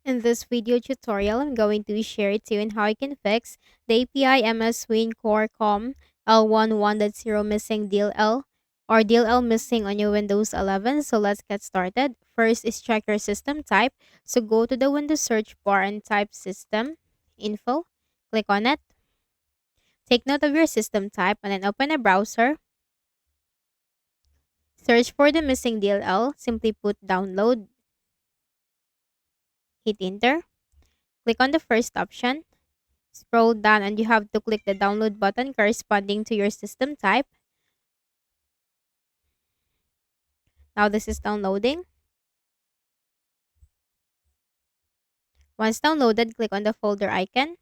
In this video tutorial, I'm going to share to you on how you can fix the Api-ms-win-core-com-l1-1.0 missing DLL or DLL missing on your Windows 11. So let's get started. First is check your system type. So go to the Windows search bar and type system info. Click on it. Take note of your system type and then open a browser. Search for the missing DLL. Simply put download. Hit enter. Click on the first option. Scroll down and you have to click the download button corresponding to your system type. Now this is downloading. Once downloaded, click on the folder icon.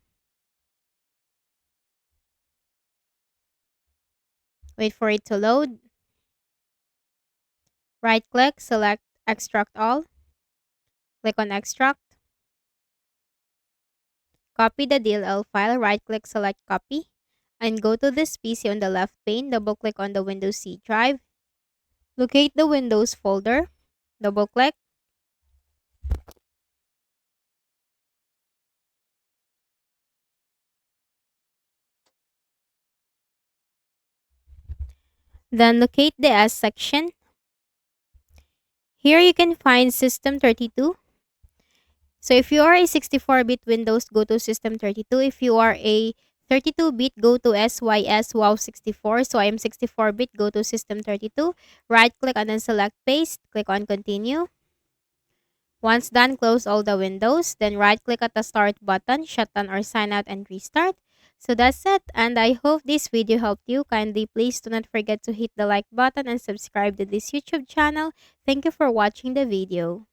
Wait for it to load. Right click, select extract all. Click on extract. Copy the DLL file, right click, select copy. And go to this PC on the left pane, double click on the Windows C drive. Locate the Windows folder, double click. Then locate the S section. Here you can find System 32. So if you are a 64-bit Windows, go to System 32. If you are a 32-bit, go to SYS WoW 64. So I am 64-bit, go to System 32. Right click and then select paste. Click on continue. Once done, close all the windows. Then right click at the start button, shut down or sign out and restart. So that's it, and I hope this video helped you. Kindly please do not forget to hit the like button and subscribe to this YouTube channel. Thank you for watching the video.